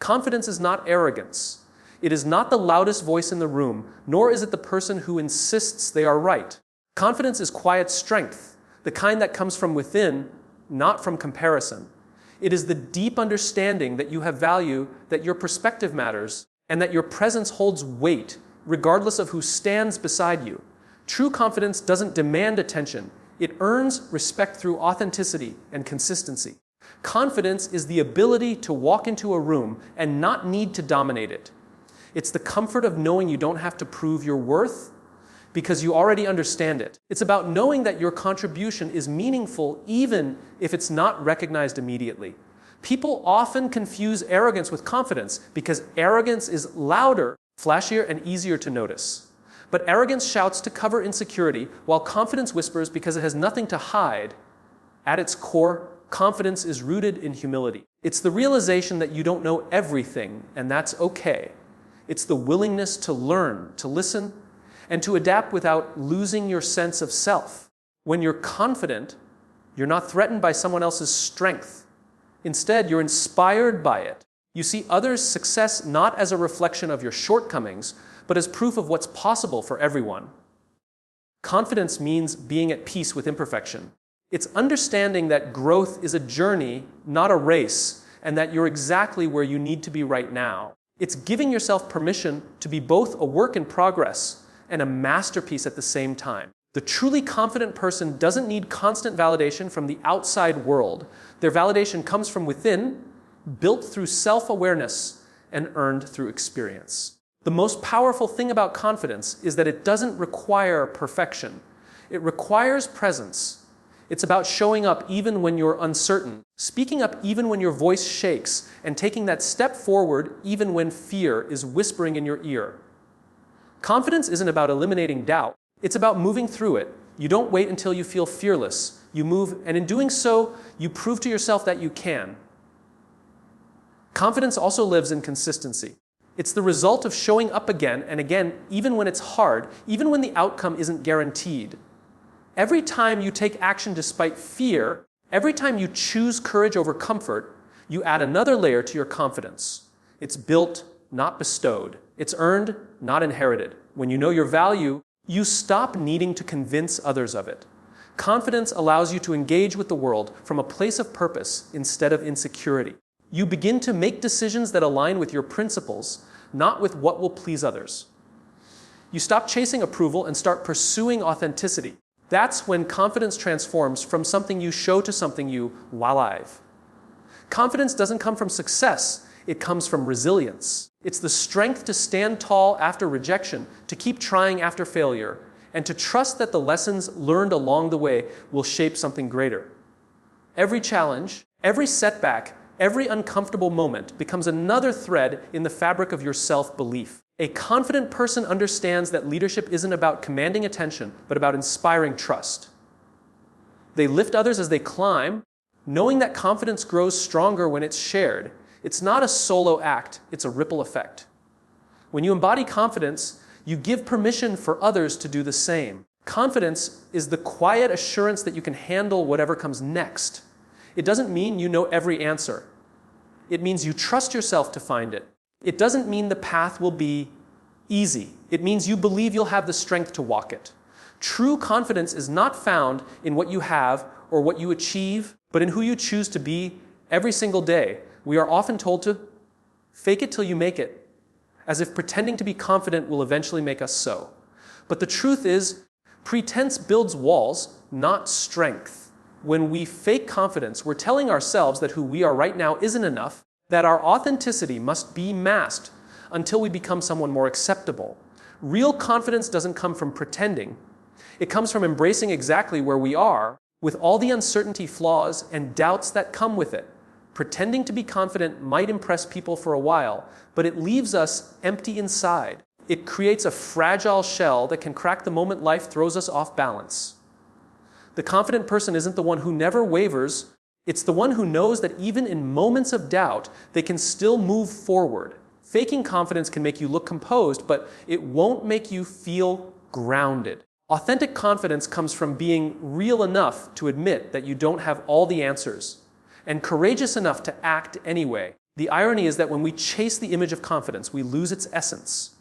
Confidence is not arrogance. It is not the loudest voice in the room, nor is it the person who insists they are right. Confidence is quiet strength, the kind that comes from within, not from comparison. It is the deep understanding that you have value, that your perspective matters, and that your presence holds weight, regardless of who stands beside you. True confidence doesn't demand attention. It earns respect through authenticity and consistency. Confidence is the ability to walk into a room and not need to dominate it. It's the comfort of knowing you don't have to prove your worth because you already understand it. It's about knowing that your contribution is meaningful even if it's not recognized immediately. People often confuse arrogance with confidence because arrogance is louder, flashier, and easier to notice. But arrogance shouts to cover insecurity, while confidence whispers because it has nothing to hide. At its core, confidence is rooted in humility. It's the realization that you don't know everything, and that's okay. It's the willingness to learn, to listen, and to adapt without losing your sense of self. When you're confident, you're not threatened by someone else's strength. Instead, you're inspired by it. You see others' success not as a reflection of your shortcomings, but as proof of what's possible for everyone. Confidence means being at peace with imperfection. It's understanding that growth is a journey, not a race, and that you're exactly where you need to be right now. It's giving yourself permission to be both a work in progress and a masterpiece at the same time. The truly confident person doesn't need constant validation from the outside world. Their validation comes from within, built through self-awareness and earned through experience. The most powerful thing about confidence is that it doesn't require perfection. It requires presence. It's about showing up even when you're uncertain, speaking up even when your voice shakes, and taking that step forward even when fear is whispering in your ear. Confidence isn't about eliminating doubt. It's about moving through it. You don't wait until you feel fearless. You move, and in doing so, you prove to yourself that you can. Confidence also lives in consistency. It's the result of showing up again and again, even when it's hard, even when the outcome isn't guaranteed. Every time you take action despite fear, every time you choose courage over comfort, you add another layer to your confidence. It's built, not bestowed. It's earned, not inherited. When you know your value, you stop needing to convince others of it. Confidence allows you to engage with the world from a place of purpose instead of insecurity. You begin to make decisions that align with your principles, not with what will please others. You stop chasing approval and start pursuing authenticity. That's when confidence transforms from something you show to something you live. Confidence doesn't come from success. It comes from resilience. It's the strength to stand tall after rejection, to keep trying after failure, and to trust that the lessons learned along the way will shape something greater. Every challenge, every setback, every uncomfortable moment becomes another thread in the fabric of your self-belief. A confident person understands that leadership isn't about commanding attention, but about inspiring trust. They lift others as they climb, knowing that confidence grows stronger when it's shared. It's not a solo act, it's a ripple effect. When you embody confidence, you give permission for others to do the same. Confidence is the quiet assurance that you can handle whatever comes next. It doesn't mean you know every answer. It means you trust yourself to find it. It doesn't mean the path will be easy. It means you believe you'll have the strength to walk it. True confidence is not found in what you have or what you achieve, but in who you choose to be every single day. We are often told to fake it till you make it, as if pretending to be confident will eventually make us so. But the truth is, pretense builds walls, not strength. When we fake confidence, we're telling ourselves that who we are right now isn't enough, that our authenticity must be masked until we become someone more acceptable. Real confidence doesn't come from pretending. It comes from embracing exactly where we are, with all the uncertainty, flaws, and doubts that come with it. Pretending to be confident might impress people for a while, but it leaves us empty inside. It creates a fragile shell that can crack the moment life throws us off balance. The confident person isn't the one who never wavers. It's the one who knows that even in moments of doubt, they can still move forward. Faking confidence can make you look composed, but it won't make you feel grounded. Authentic confidence comes from being real enough to admit that you don't have all the answers, and courageous enough to act anyway. The irony is that when we chase the image of confidence, we lose its essence.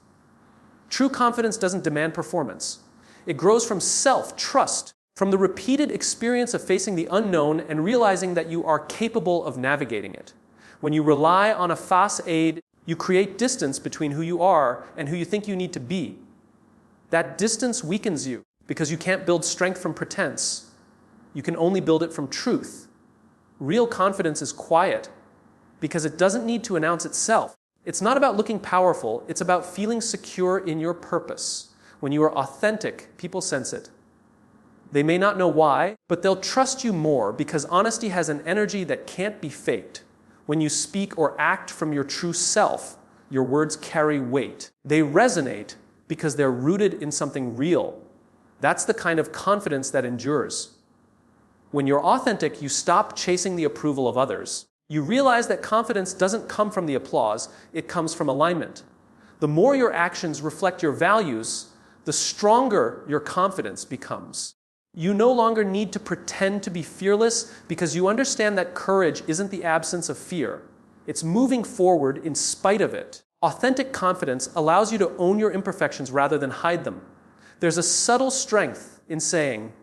True confidence doesn't demand performance. It grows from self-trust, from the repeated experience of facing the unknown and realizing that you are capable of navigating it. When you rely on a facade, you create distance between who you are and who you think you need to be. That distance weakens you because you can't build strength from pretense. You can only build it from truth. Real confidence is quiet because it doesn't need to announce itself. It's not about looking powerful, it's about feeling secure in your purpose. When you are authentic, people sense it. They may not know why, but they'll trust you more because honesty has an energy that can't be faked. When you speak or act from your true self, your words carry weight. They resonate because they're rooted in something real. That's the kind of confidence that endures. When you're authentic, you stop chasing the approval of others. You realize that confidence doesn't come from the applause, it comes from alignment. The more your actions reflect your values, the stronger your confidence becomes. You no longer need to pretend to be fearless because you understand that courage isn't the absence of fear. It's moving forward in spite of it. Authentic confidence allows you to own your imperfections rather than hide them. There's a subtle strength in saying,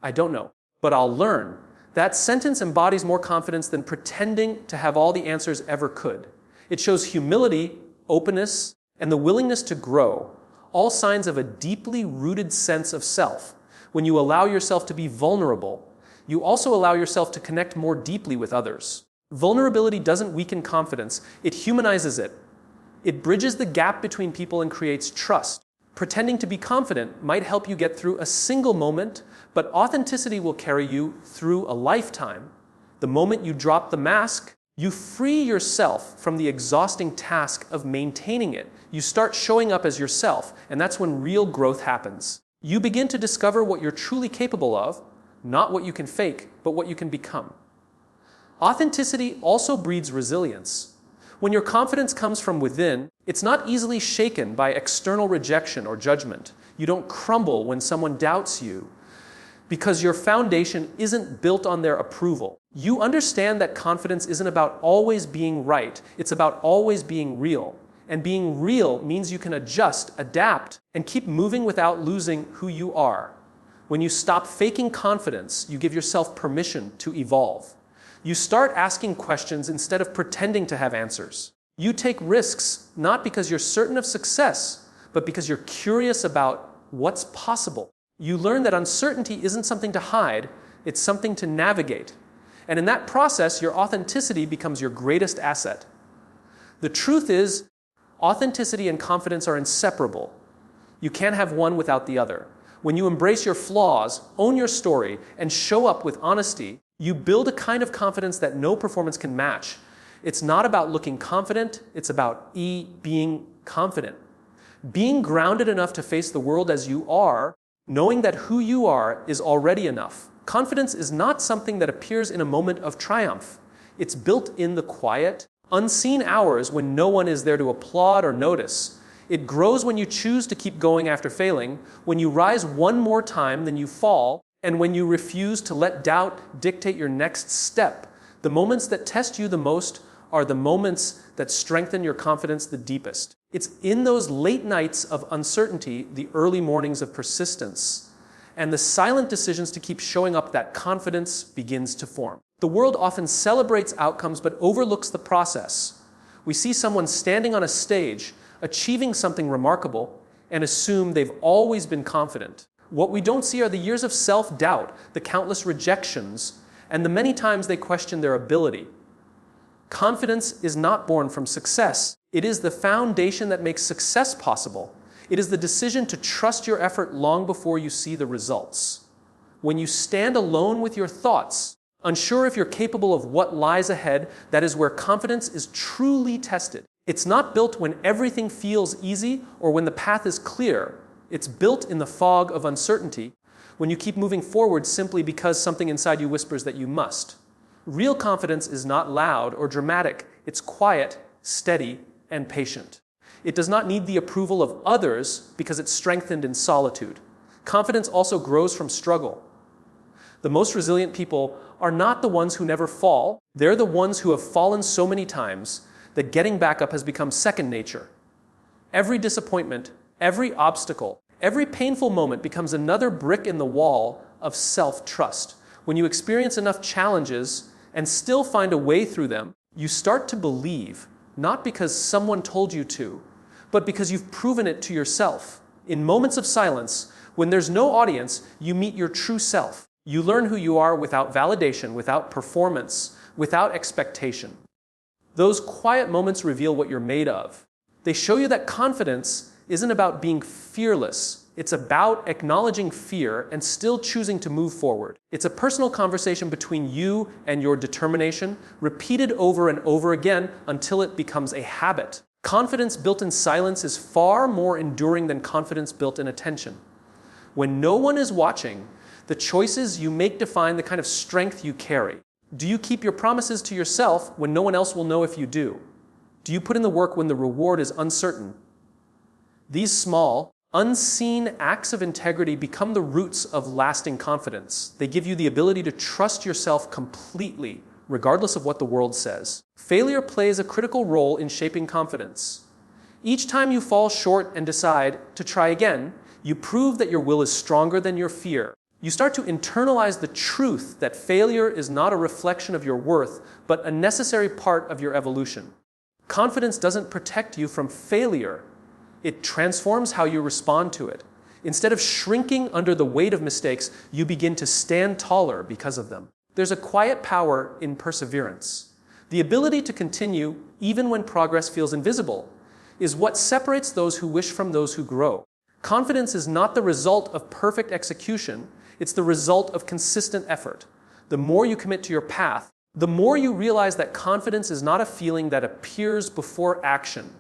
"I don't know, but I'll learn." That sentence embodies more confidence than pretending to have all the answers ever could. It shows humility, openness, and the willingness to grow, all signs of a deeply rooted sense of self. When you allow yourself to be vulnerable, you also allow yourself to connect more deeply with others. Vulnerability doesn't weaken confidence, it humanizes it. It bridges the gap between people and creates trust. Pretending to be confident might help you get through a single moment, but authenticity will carry you through a lifetime. The moment you drop the mask, you free yourself from the exhausting task of maintaining it. You start showing up as yourself, and that's when real growth happens. You begin to discover what you're truly capable of, not what you can fake, but what you can become. Authenticity also breeds resilience. When your confidence comes from within, it's not easily shaken by external rejection or judgment. You don't crumble when someone doubts you because your foundation isn't built on their approval. You understand that confidence isn't about always being right, it's about always being real. And being real means you can adjust, adapt, and keep moving without losing who you are. When you stop faking confidence, you give yourself permission to evolve. You start asking questions instead of pretending to have answers. You take risks not because you're certain of success, but because you're curious about what's possible. You learn that uncertainty isn't something to hide, it's something to navigate. And in that process, your authenticity becomes your greatest asset. The truth is, authenticity and confidence are inseparable. You can't have one without the other. When you embrace your flaws, own your story, and show up with honesty, you build a kind of confidence that no performance can match. It's not about looking confident, it's about being confident. Being grounded enough to face the world as you are, knowing that who you are is already enough. Confidence is not something that appears in a moment of triumph. It's built in the quiet, unseen hours when no one is there to applaud or notice. It grows when you choose to keep going after failing, when you rise one more time than you fall, and when you refuse to let doubt dictate your next step. The moments that test you the most are the moments that strengthen your confidence the deepest. It's in those late nights of uncertainty, the early mornings of persistence, and the silent decisions to keep showing up that confidence begins to form. The world often celebrates outcomes but overlooks the process. We see someone standing on a stage, achieving something remarkable, and assume they've always been confident. What we don't see are the years of self-doubt, the countless rejections, and the many times they question their ability. Confidence is not born from success. It is the foundation that makes success possible. It is the decision to trust your effort long before you see the results. When you stand alone with your thoughts, unsure if you're capable of what lies ahead, that is where confidence is truly tested. It's not built when everything feels easy or when the path is clear. It's built in the fog of uncertainty, when you keep moving forward simply because something inside you whispers that you must. Real confidence is not loud or dramatic. It's quiet, steady, and patient. It does not need the approval of others because it's strengthened in solitude. Confidence also grows from struggle. The most resilient people are not the ones who never fall. They're the ones who have fallen so many times that getting back up has become second nature. Every disappointment, every obstacle, every painful moment becomes another brick in the wall of self-trust. When you experience enough challenges and still find a way through them, you start to believe, not because someone told you to, but because you've proven it to yourself. In moments of silence, when there's no audience, you meet your true self. You learn who you are without validation, without performance, without expectation. Those quiet moments reveal what you're made of. They show you that confidence isn't about being fearless. It's about acknowledging fear and still choosing to move forward. It's a personal conversation between you and your determination, repeated over and over again until it becomes a habit. Confidence built in silence is far more enduring than confidence built in attention. When no one is watching, the choices you make define the kind of strength you carry. Do you keep your promises to yourself when no one else will know if you do? Do you put in the work when the reward is uncertain? These small, unseen acts of integrity become the roots of lasting confidence. They give you the ability to trust yourself completely, regardless of what the world says. Failure plays a critical role in shaping confidence. Each time you fall short and decide to try again, you prove that your will is stronger than your fear. You start to internalize the truth that failure is not a reflection of your worth, but a necessary part of your evolution. Confidence doesn't protect you from failure. It transforms how you respond to it. Instead of shrinking under the weight of mistakes, you begin to stand taller because of them. There's a quiet power in perseverance. The ability to continue, even when progress feels invisible, is what separates those who wish from those who grow. Confidence is not the result of perfect execution. It's the result of consistent effort. The more you commit to your path, the more you realize that confidence is not a feeling that appears before action.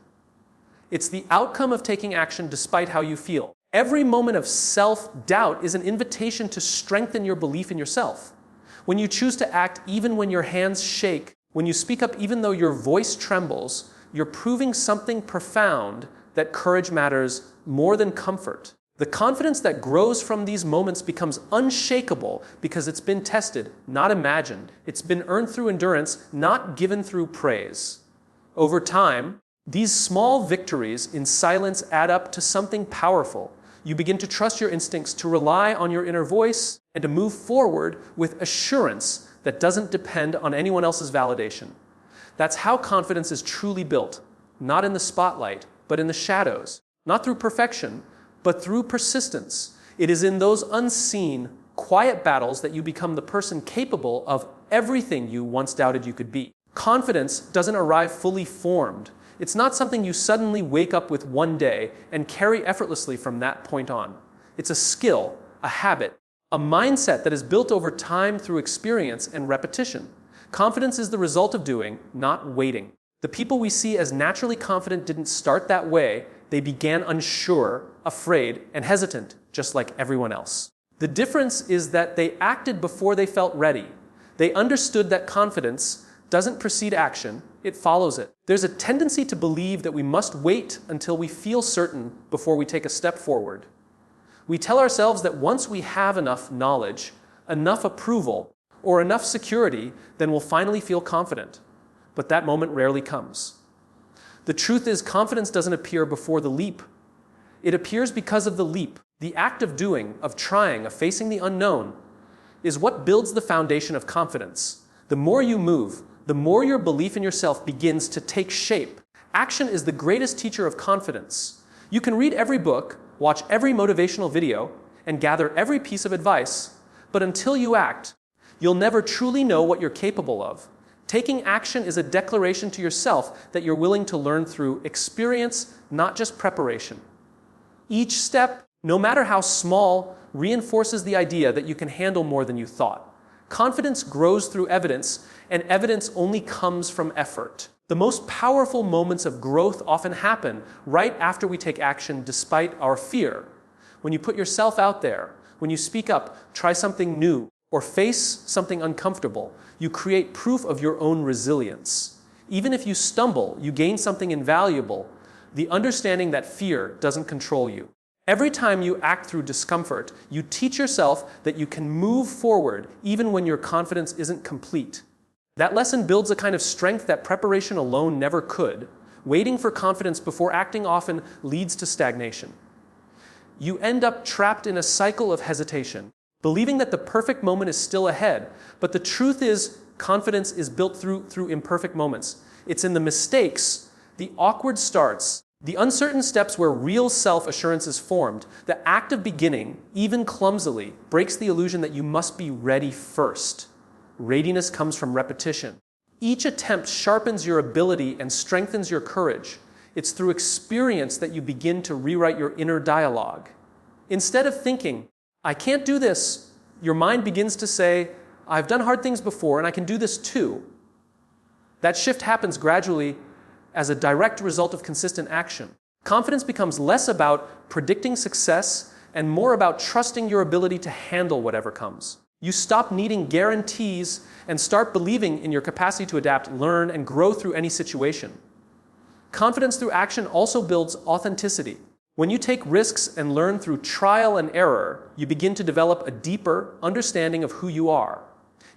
It's the outcome of taking action despite how you feel. Every moment of self-doubt is an invitation to strengthen your belief in yourself. When you choose to act even when your hands shake, when you speak up even though your voice trembles, you're proving something profound, that courage matters more than comfort. The confidence that grows from these moments becomes unshakable because it's been tested, not imagined. It's been earned through endurance, not given through praise. Over time, these small victories in silence add up to something powerful. You begin to trust your instincts, to rely on your inner voice, and to move forward with assurance that doesn't depend on anyone else's validation. That's how confidence is truly built, not in the spotlight, but in the shadows. Not through perfection, but through persistence. It is in those unseen, quiet battles that you become the person capable of everything you once doubted you could be. Confidence doesn't arrive fully formed. It's not something you suddenly wake up with one day and carry effortlessly from that point on. It's a skill, a habit, a mindset that is built over time through experience and repetition. Confidence is the result of doing, not waiting. The people we see as naturally confident didn't start that way. They began unsure, afraid, and hesitant, just like everyone else. The difference is that they acted before they felt ready. They understood that confidence doesn't precede action, it follows it. There's a tendency to believe that we must wait until we feel certain before we take a step forward. We tell ourselves that once we have enough knowledge, enough approval, or enough security, then we'll finally feel confident. But that moment rarely comes. The truth is, confidence doesn't appear before the leap. It appears because of the leap. The act of doing, of trying, of facing the unknown, is what builds the foundation of confidence. The more you move, the more your belief in yourself begins to take shape. Action is the greatest teacher of confidence. You can read every book, watch every motivational video, and gather every piece of advice, but until you act, you'll never truly know what you're capable of. Taking action is a declaration to yourself that you're willing to learn through experience, not just preparation. Each step, no matter how small, reinforces the idea that you can handle more than you thought. Confidence grows through evidence, and evidence only comes from effort. The most powerful moments of growth often happen right after we take action despite our fear. When you put yourself out there, when you speak up, try something new, or face something uncomfortable, you create proof of your own resilience. Even if you stumble, you gain something invaluable, the understanding that fear doesn't control you. Every time you act through discomfort, you teach yourself that you can move forward even when your confidence isn't complete. That lesson builds a kind of strength that preparation alone never could. Waiting for confidence before acting often leads to stagnation. You end up trapped in a cycle of hesitation, believing that the perfect moment is still ahead. But the truth is, confidence is built through imperfect moments. It's in the mistakes, the awkward starts, the uncertain steps where real self-assurance is formed. The act of beginning, even clumsily, breaks the illusion that you must be ready first. Readiness comes from repetition. Each attempt sharpens your ability and strengthens your courage. It's through experience that you begin to rewrite your inner dialogue. Instead of thinking, I can't do this, your mind begins to say, I've done hard things before and I can do this too. That shift happens gradually as a direct result of consistent action. Confidence becomes less about predicting success and more about trusting your ability to handle whatever comes. You stop needing guarantees and start believing in your capacity to adapt, learn, and grow through any situation. Confidence through action also builds authenticity. When you take risks and learn through trial and error, you begin to develop a deeper understanding of who you are.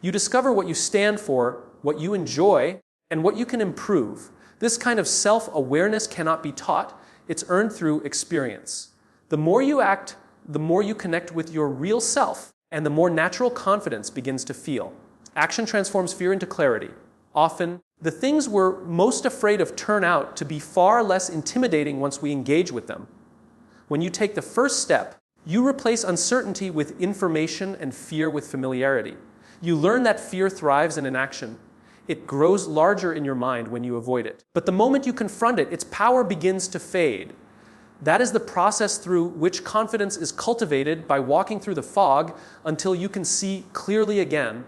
You discover what you stand for, what you enjoy, and what you can improve. This kind of self-awareness cannot be taught. It's earned through experience. The more you act, the more you connect with your real self, and the more natural confidence begins to feel. Action transforms fear into clarity. Often, the things we're most afraid of turn out to be far less intimidating once we engage with them. When you take the first step, you replace uncertainty with information and fear with familiarity. You learn that fear thrives in inaction. It grows larger in your mind when you avoid it. But the moment you confront it, its power begins to fade. That is the process through which confidence is cultivated by walking through the fog until you can see clearly again.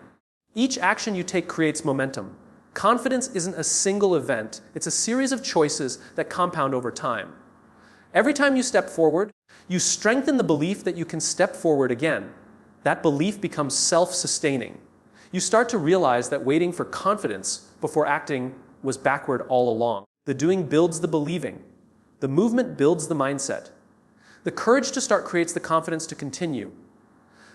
Each action you take creates momentum. Confidence isn't a single event. It's a series of choices that compound over time. Every time you step forward, you strengthen the belief that you can step forward again. That belief becomes self-sustaining. You start to realize that waiting for confidence before acting was backward all along. The doing builds the believing. The movement builds the mindset. The courage to start creates the confidence to continue.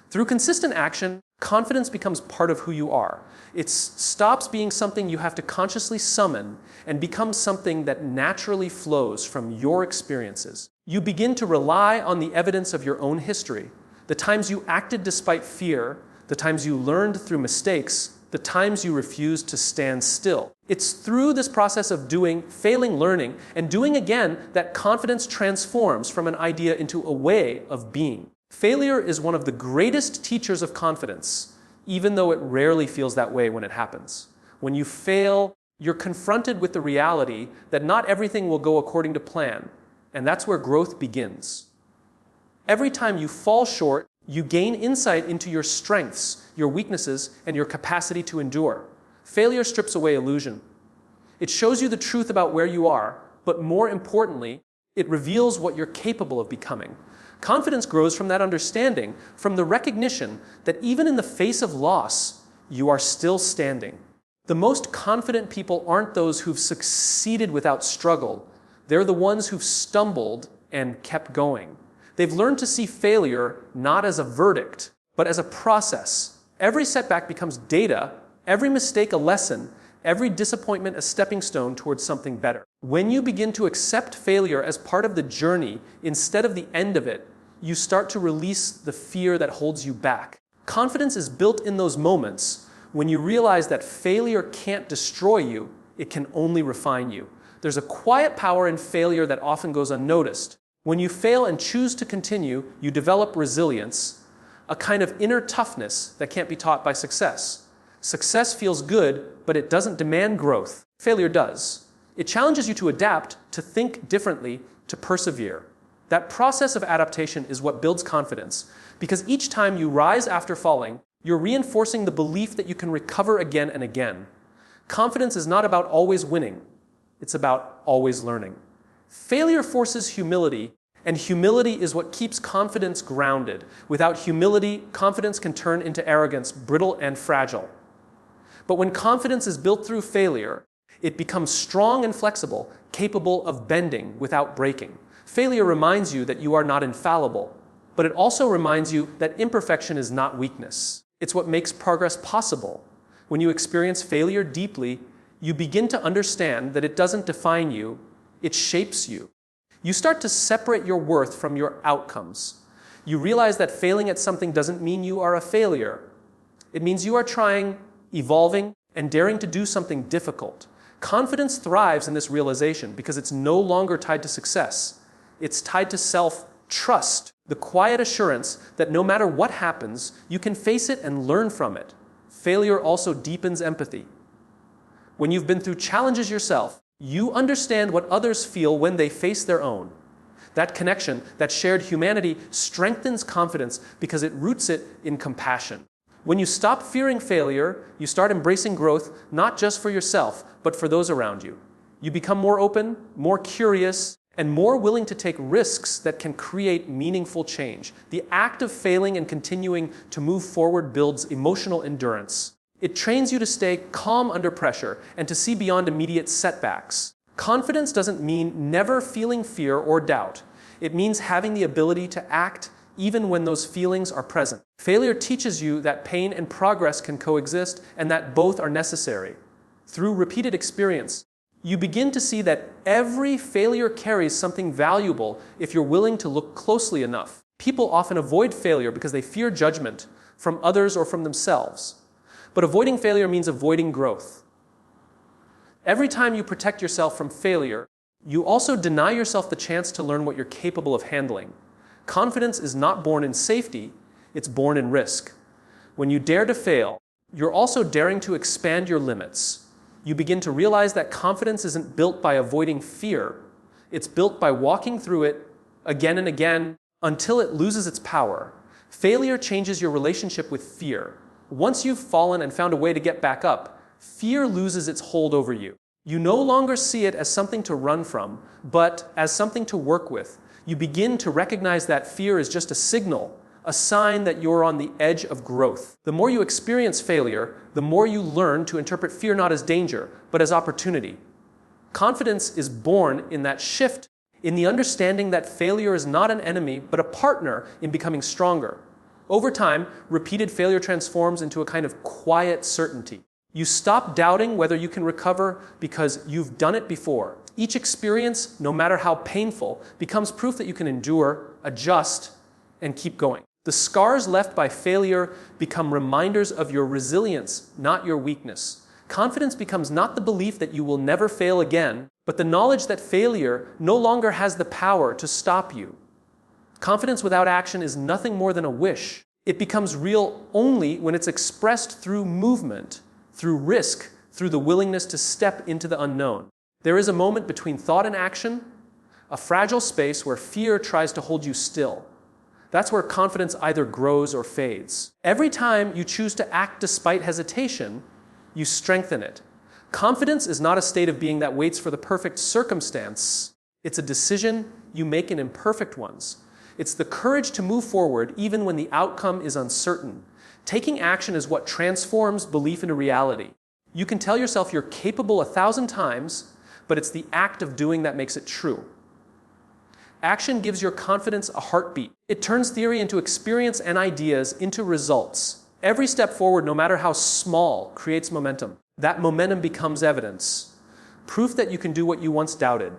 Through consistent action, confidence becomes part of who you are. It stops being something you have to consciously summon and becomes something that naturally flows from your experiences. You begin to rely on the evidence of your own history. The times you acted despite fear, the times you learned through mistakes, the times you refused to stand still. It's through this process of doing, failing, learning, and doing again that confidence transforms from an idea into a way of being. Failure is one of the greatest teachers of confidence, even though it rarely feels that way when it happens. When you fail, you're confronted with the reality that not everything will go according to plan, and that's where growth begins. Every time you fall short, you gain insight into your strengths, your weaknesses, and your capacity to endure. Failure strips away illusion. It shows you the truth about where you are, but more importantly, it reveals what you're capable of becoming. Confidence grows from that understanding, from the recognition that even in the face of loss, you are still standing. The most confident people aren't those who've succeeded without struggle. They're the ones who've stumbled and kept going. They've learned to see failure not as a verdict, but as a process. Every setback becomes data, every mistake a lesson, every disappointment a stepping stone towards something better. When you begin to accept failure as part of the journey instead of the end of it, you start to release the fear that holds you back. Confidence is built in those moments when you realize that failure can't destroy you, it can only refine you. There's a quiet power in failure that often goes unnoticed. When you fail and choose to continue, you develop resilience, a kind of inner toughness that can't be taught by success. Success feels good, but it doesn't demand growth. Failure does. It challenges you to adapt, to think differently, to persevere. That process of adaptation is what builds confidence, because each time you rise after falling, you're reinforcing the belief that you can recover again and again. Confidence is not about always winning. It's about always learning. Failure forces humility, and humility is what keeps confidence grounded. Without humility, confidence can turn into arrogance, brittle and fragile. But when confidence is built through failure, it becomes strong and flexible, capable of bending without breaking. Failure reminds you that you are not infallible, but it also reminds you that imperfection is not weakness. It's what makes progress possible. When you experience failure deeply, you begin to understand that it doesn't define you, it shapes you. You start to separate your worth from your outcomes. You realize that failing at something doesn't mean you are a failure. It means you are trying, evolving, and daring to do something difficult. Confidence thrives in this realization because it's no longer tied to success. It's tied to self-trust, the quiet assurance that no matter what happens, you can face it and learn from it. Failure also deepens empathy. When you've been through challenges yourself, you understand what others feel when they face their own. That connection, that shared humanity, strengthens confidence because it roots it in compassion. When you stop fearing failure, you start embracing growth, not just for yourself, but for those around you. You become more open, more curious, and more willing to take risks that can create meaningful change. The act of failing and continuing to move forward builds emotional endurance. It trains you to stay calm under pressure and to see beyond immediate setbacks. Confidence doesn't mean never feeling fear or doubt. It means having the ability to act even when those feelings are present. Failure teaches you that pain and progress can coexist and that both are necessary. Through repeated experience, you begin to see that every failure carries something valuable if you're willing to look closely enough. People often avoid failure because they fear judgment from others or from themselves. But avoiding failure means avoiding growth. Every time you protect yourself from failure, you also deny yourself the chance to learn what you're capable of handling. Confidence is not born in safety, it's born in risk. When you dare to fail, you're also daring to expand your limits. You begin to realize that confidence isn't built by avoiding fear. It's built by walking through it again and again until it loses its power. Failure changes your relationship with fear. Once you've fallen and found a way to get back up, fear loses its hold over you. You no longer see it as something to run from, but as something to work with. You begin to recognize that fear is just a signal, a sign that you're on the edge of growth. The more you experience failure, the more you learn to interpret fear not as danger, but as opportunity. Confidence is born in that shift, in the understanding that failure is not an enemy, but a partner in becoming stronger. Over time, repeated failure transforms into a kind of quiet certainty. You stop doubting whether you can recover because you've done it before. Each experience, no matter how painful, becomes proof that you can endure, adjust, and keep going. The scars left by failure become reminders of your resilience, not your weakness. Confidence becomes not the belief that you will never fail again, but the knowledge that failure no longer has the power to stop you. Confidence without action is nothing more than a wish. It becomes real only when it's expressed through movement, through risk, through the willingness to step into the unknown. There is a moment between thought and action, a fragile space where fear tries to hold you still. That's where confidence either grows or fades. Every time you choose to act despite hesitation, you strengthen it. Confidence is not a state of being that waits for the perfect circumstance. It's a decision you make in imperfect ones. It's the courage to move forward even when the outcome is uncertain. Taking action is what transforms belief into reality. You can tell yourself you're capable 1,000 times, but it's the act of doing that makes it true. Action gives your confidence a heartbeat. It turns theory into experience and ideas into results. Every step forward, no matter how small, creates momentum. That momentum becomes evidence, proof that you can do what you once doubted.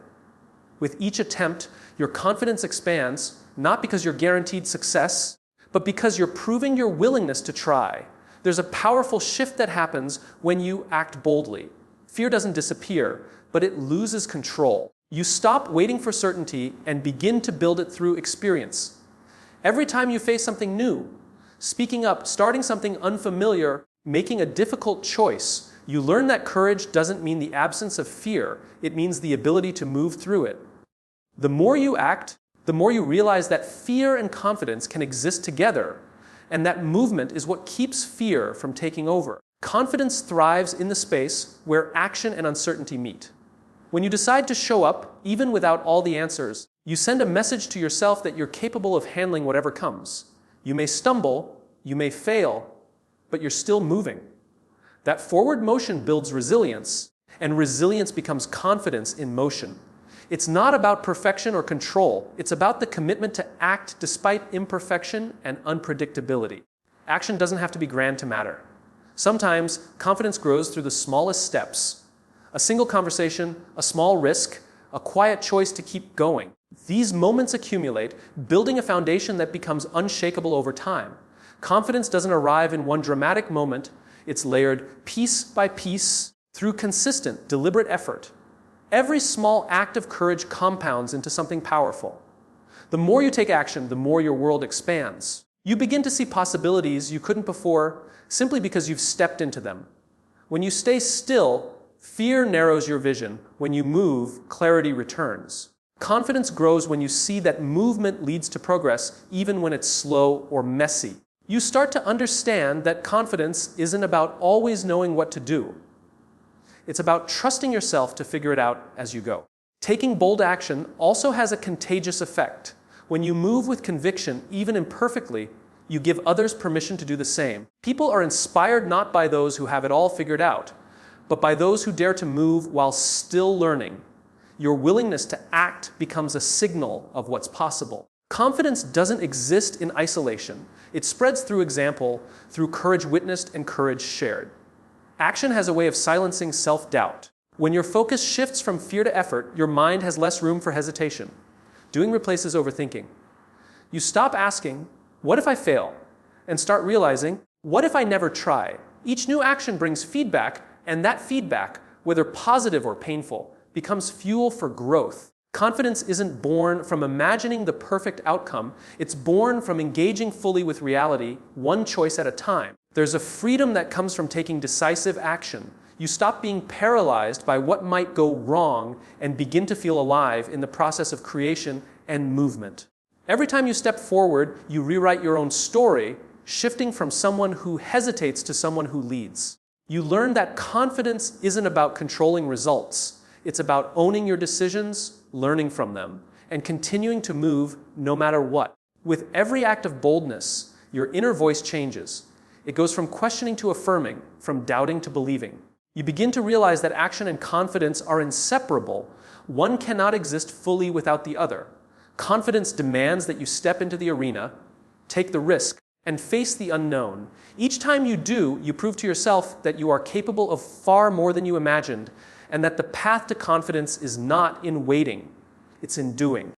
With each attempt, your confidence expands, not because you're guaranteed success, but because you're proving your willingness to try. There's a powerful shift that happens when you act boldly. Fear doesn't disappear, but it loses control. You stop waiting for certainty and begin to build it through experience. Every time you face something new, speaking up, starting something unfamiliar, making a difficult choice, you learn that courage doesn't mean the absence of fear. It means the ability to move through it. The more you act, the more you realize that fear and confidence can exist together, and that movement is what keeps fear from taking over. Confidence thrives in the space where action and uncertainty meet. When you decide to show up, even without all the answers, you send a message to yourself that you're capable of handling whatever comes. You may stumble, you may fail, but you're still moving. That forward motion builds resilience, and resilience becomes confidence in motion. It's not about perfection or control. It's about the commitment to act despite imperfection and unpredictability. Action doesn't have to be grand to matter. Sometimes confidence grows through the smallest steps. A single conversation, a small risk, a quiet choice to keep going. These moments accumulate, building a foundation that becomes unshakable over time. Confidence doesn't arrive in one dramatic moment. It's layered piece by piece through consistent, deliberate effort. Every small act of courage compounds into something powerful. The more you take action, the more your world expands. You begin to see possibilities you couldn't before simply because you've stepped into them. When you stay still, fear narrows your vision. When you move, clarity returns. Confidence grows when you see that movement leads to progress, even when it's slow or messy. You start to understand that confidence isn't about always knowing what to do. It's about trusting yourself to figure it out as you go. Taking bold action also has a contagious effect. When you move with conviction, even imperfectly, you give others permission to do the same. People are inspired not by those who have it all figured out, but by those who dare to move while still learning. Your willingness to act becomes a signal of what's possible. Confidence doesn't exist in isolation. It spreads through example, through courage witnessed and courage shared. Action has a way of silencing self-doubt. When your focus shifts from fear to effort, your mind has less room for hesitation. Doing replaces overthinking. You stop asking, what if I fail? And start realizing, what if I never try? Each new action brings feedback, and that feedback, whether positive or painful, becomes fuel for growth. Confidence isn't born from imagining the perfect outcome. It's born from engaging fully with reality, one choice at a time. There's a freedom that comes from taking decisive action. You stop being paralyzed by what might go wrong and begin to feel alive in the process of creation and movement. Every time you step forward, you rewrite your own story, shifting from someone who hesitates to someone who leads. You learn that confidence isn't about controlling results. It's about owning your decisions, learning from them, and continuing to move no matter what. With every act of boldness, your inner voice changes. It goes from questioning to affirming, from doubting to believing. You begin to realize that action and confidence are inseparable. One cannot exist fully without the other. Confidence demands that you step into the arena, take the risk, and face the unknown. Each time you do, you prove to yourself that you are capable of far more than you imagined, and that the path to confidence is not in waiting, it's in doing.